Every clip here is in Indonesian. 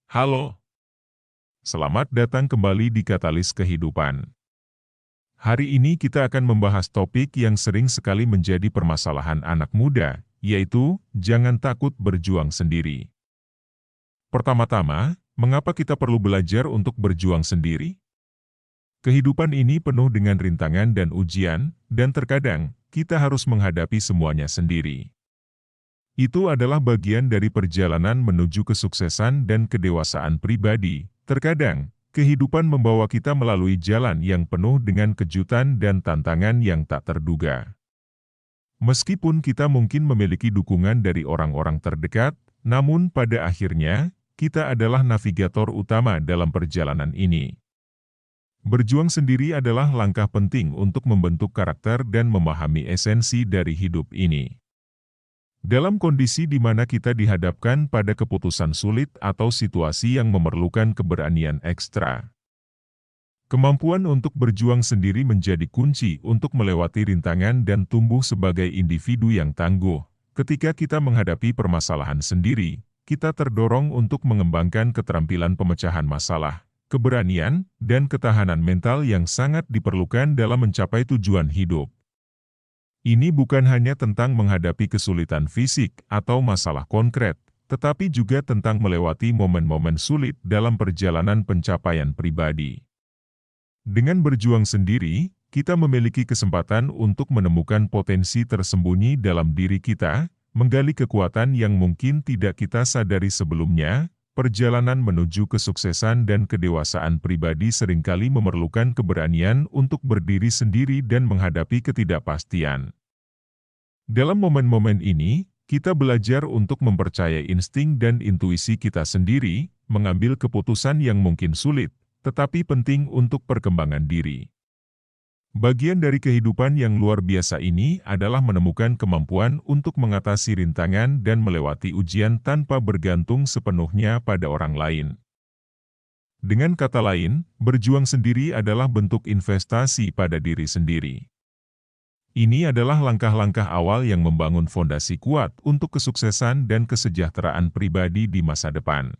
Halo, selamat datang kembali di Katalis Kehidupan. Hari ini kita akan membahas topik yang sering sekali menjadi permasalahan anak muda, yaitu jangan takut berjuang sendiri. Pertama-tama, mengapa kita perlu belajar untuk berjuang sendiri? Kehidupan ini penuh dengan rintangan dan ujian, dan terkadang kita harus menghadapi semuanya sendiri. Itu adalah bagian dari perjalanan menuju kesuksesan dan kedewasaan pribadi. Terkadang, kehidupan membawa kita melalui jalan yang penuh dengan kejutan dan tantangan yang tak terduga. Meskipun kita mungkin memiliki dukungan dari orang-orang terdekat, namun pada akhirnya, kita adalah navigator utama dalam perjalanan ini. Berjuang sendiri adalah langkah penting untuk membentuk karakter dan memahami esensi dari hidup ini. Dalam kondisi di mana kita dihadapkan pada keputusan sulit atau situasi yang memerlukan keberanian ekstra, kemampuan untuk berjuang sendiri menjadi kunci untuk melewati rintangan dan tumbuh sebagai individu yang tangguh. Ketika kita menghadapi permasalahan sendiri, kita terdorong untuk mengembangkan keterampilan pemecahan masalah, keberanian, dan ketahanan mental yang sangat diperlukan dalam mencapai tujuan hidup. Ini bukan hanya tentang menghadapi kesulitan fisik atau masalah konkret, tetapi juga tentang melewati momen-momen sulit dalam perjalanan pencapaian pribadi. Dengan berjuang sendiri, kita memiliki kesempatan untuk menemukan potensi tersembunyi dalam diri kita, menggali kekuatan yang mungkin tidak kita sadari sebelumnya. Perjalanan menuju kesuksesan dan kedewasaan pribadi seringkali memerlukan keberanian untuk berdiri sendiri dan menghadapi ketidakpastian. Dalam momen-momen ini, kita belajar untuk mempercayai insting dan intuisi kita sendiri, mengambil keputusan yang mungkin sulit, tetapi penting untuk perkembangan diri. Bagian dari kehidupan yang luar biasa ini adalah menemukan kemampuan untuk mengatasi rintangan dan melewati ujian tanpa bergantung sepenuhnya pada orang lain. Dengan kata lain, berjuang sendiri adalah bentuk investasi pada diri sendiri. Ini adalah langkah-langkah awal yang membangun fondasi kuat untuk kesuksesan dan kesejahteraan pribadi di masa depan.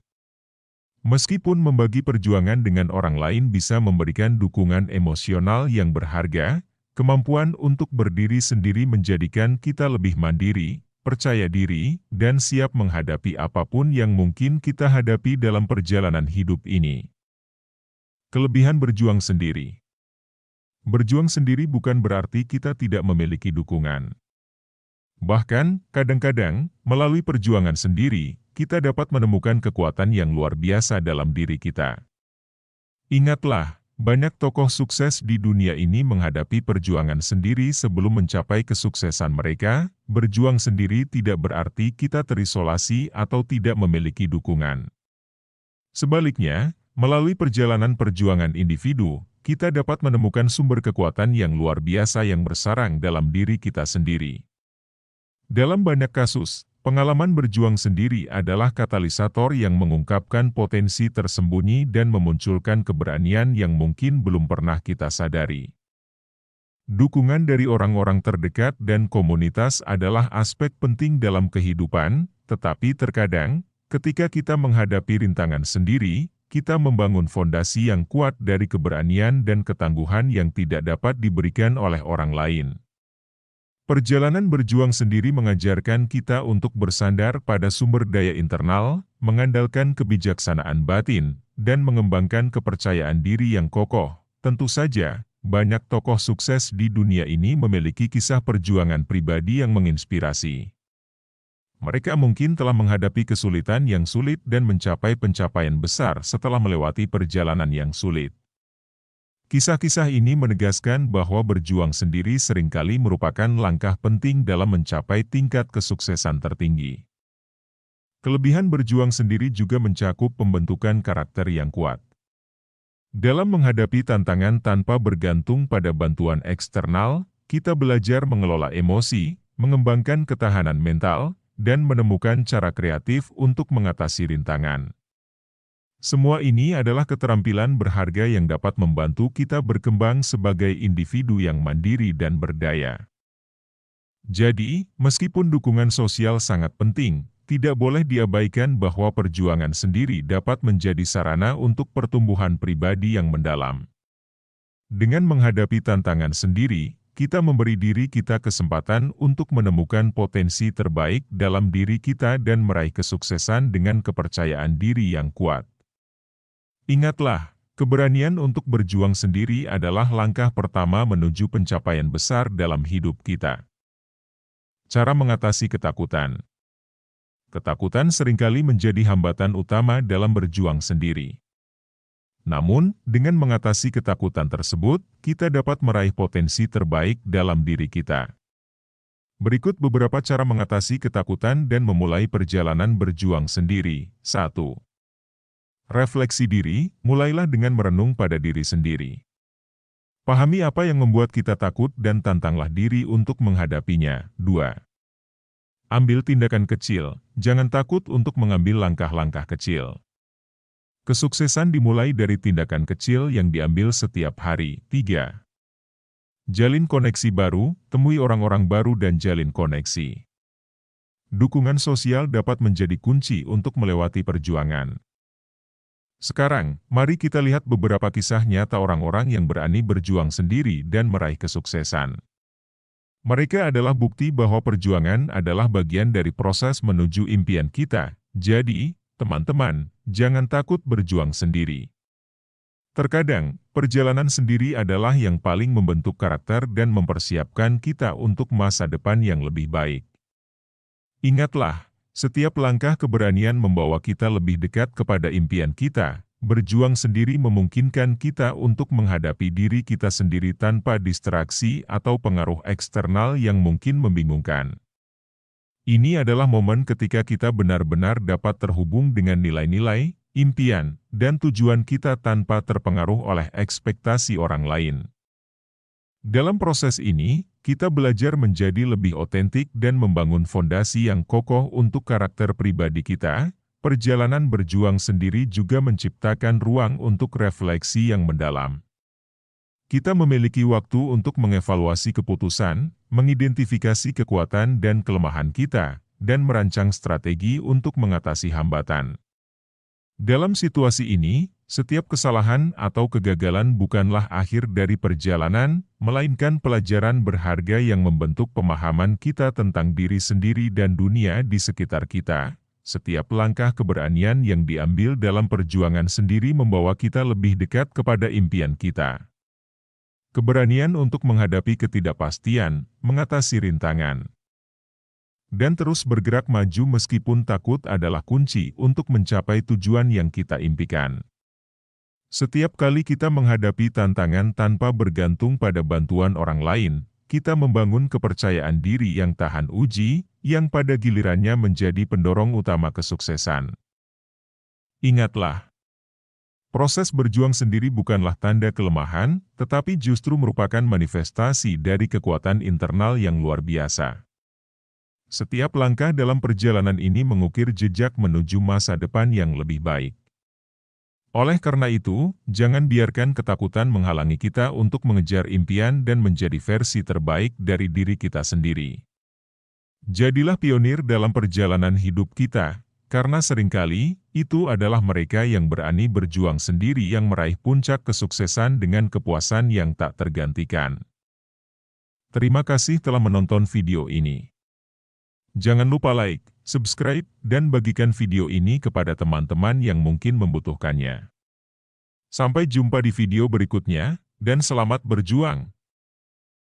Meskipun membagi perjuangan dengan orang lain bisa memberikan dukungan emosional yang berharga, kemampuan untuk berdiri sendiri menjadikan kita lebih mandiri, percaya diri, dan siap menghadapi apapun yang mungkin kita hadapi dalam perjalanan hidup ini. Kelebihan berjuang sendiri. Berjuang sendiri bukan berarti kita tidak memiliki dukungan. Bahkan, kadang-kadang, melalui perjuangan sendiri, kita dapat menemukan kekuatan yang luar biasa dalam diri kita. Ingatlah, banyak tokoh sukses di dunia ini menghadapi perjuangan sendiri sebelum mencapai kesuksesan mereka. Berjuang sendiri tidak berarti kita terisolasi atau tidak memiliki dukungan. Sebaliknya, melalui perjalanan perjuangan individu, kita dapat menemukan sumber kekuatan yang luar biasa yang bersarang dalam diri kita sendiri. Dalam banyak kasus, pengalaman berjuang sendiri adalah katalisator yang mengungkapkan potensi tersembunyi dan memunculkan keberanian yang mungkin belum pernah kita sadari. Dukungan dari orang-orang terdekat dan komunitas adalah aspek penting dalam kehidupan, tetapi terkadang, ketika kita menghadapi rintangan sendiri, kita membangun fondasi yang kuat dari keberanian dan ketangguhan yang tidak dapat diberikan oleh orang lain. Perjalanan berjuang sendiri mengajarkan kita untuk bersandar pada sumber daya internal, mengandalkan kebijaksanaan batin, dan mengembangkan kepercayaan diri yang kokoh. Tentu saja, banyak tokoh sukses di dunia ini memiliki kisah perjuangan pribadi yang menginspirasi. Mereka mungkin telah menghadapi kesulitan yang sulit dan mencapai pencapaian besar setelah melewati perjalanan yang sulit. Kisah-kisah ini menegaskan bahwa berjuang sendiri seringkali merupakan langkah penting dalam mencapai tingkat kesuksesan tertinggi. Kelebihan berjuang sendiri juga mencakup pembentukan karakter yang kuat. Dalam menghadapi tantangan tanpa bergantung pada bantuan eksternal, kita belajar mengelola emosi, mengembangkan ketahanan mental, dan menemukan cara kreatif untuk mengatasi rintangan. Semua ini adalah keterampilan berharga yang dapat membantu kita berkembang sebagai individu yang mandiri dan berdaya. Jadi, meskipun dukungan sosial sangat penting, tidak boleh diabaikan bahwa perjuangan sendiri dapat menjadi sarana untuk pertumbuhan pribadi yang mendalam. Dengan menghadapi tantangan sendiri, kita memberi diri kita kesempatan untuk menemukan potensi terbaik dalam diri kita dan meraih kesuksesan dengan kepercayaan diri yang kuat. Ingatlah, keberanian untuk berjuang sendiri adalah langkah pertama menuju pencapaian besar dalam hidup kita. Cara mengatasi ketakutan. Ketakutan seringkali menjadi hambatan utama dalam berjuang sendiri. Namun, dengan mengatasi ketakutan tersebut, kita dapat meraih potensi terbaik dalam diri kita. Berikut beberapa cara mengatasi ketakutan dan memulai perjalanan berjuang sendiri. 1. Refleksi diri, mulailah dengan merenung pada diri sendiri. Pahami apa yang membuat kita takut dan tantanglah diri untuk menghadapinya. 2. Ambil tindakan kecil, jangan takut untuk mengambil langkah-langkah kecil. Kesuksesan dimulai dari tindakan kecil yang diambil setiap hari. 3. Jalin koneksi baru, temui orang-orang baru dan jalin koneksi. Dukungan sosial dapat menjadi kunci untuk melewati perjuangan. Sekarang, mari kita lihat beberapa kisah nyata orang-orang yang berani berjuang sendiri dan meraih kesuksesan. Mereka adalah bukti bahwa perjuangan adalah bagian dari proses menuju impian kita. Jadi, teman-teman, jangan takut berjuang sendiri. Terkadang, perjalanan sendiri adalah yang paling membentuk karakter dan mempersiapkan kita untuk masa depan yang lebih baik. Ingatlah, setiap langkah keberanian membawa kita lebih dekat kepada impian kita. Berjuang sendiri memungkinkan kita untuk menghadapi diri kita sendiri tanpa distraksi atau pengaruh eksternal yang mungkin membingungkan. Ini adalah momen ketika kita benar-benar dapat terhubung dengan nilai-nilai, impian, dan tujuan kita tanpa terpengaruh oleh ekspektasi orang lain. Dalam proses ini, kita belajar menjadi lebih otentik dan membangun fondasi yang kokoh untuk karakter pribadi kita. Perjalanan berjuang sendiri juga menciptakan ruang untuk refleksi yang mendalam. Kita memiliki waktu untuk mengevaluasi keputusan, mengidentifikasi kekuatan dan kelemahan kita, dan merancang strategi untuk mengatasi hambatan. Dalam situasi ini, setiap kesalahan atau kegagalan bukanlah akhir dari perjalanan, melainkan pelajaran berharga yang membentuk pemahaman kita tentang diri sendiri dan dunia di sekitar kita. Setiap langkah keberanian yang diambil dalam perjuangan sendiri membawa kita lebih dekat kepada impian kita. Keberanian untuk menghadapi ketidakpastian, mengatasi rintangan, dan terus bergerak maju meskipun takut adalah kunci untuk mencapai tujuan yang kita impikan. Setiap kali kita menghadapi tantangan tanpa bergantung pada bantuan orang lain, kita membangun kepercayaan diri yang tahan uji, yang pada gilirannya menjadi pendorong utama kesuksesan. Ingatlah, proses berjuang sendiri bukanlah tanda kelemahan, tetapi justru merupakan manifestasi dari kekuatan internal yang luar biasa. Setiap langkah dalam perjalanan ini mengukir jejak menuju masa depan yang lebih baik. Oleh karena itu, jangan biarkan ketakutan menghalangi kita untuk mengejar impian dan menjadi versi terbaik dari diri kita sendiri. Jadilah pionir dalam perjalanan hidup kita, karena seringkali, itu adalah mereka yang berani berjuang sendiri yang meraih puncak kesuksesan dengan kepuasan yang tak tergantikan. Terima kasih telah menonton video ini. Jangan lupa like, subscribe, dan bagikan video ini kepada teman-teman yang mungkin membutuhkannya. Sampai jumpa di video berikutnya, dan selamat berjuang!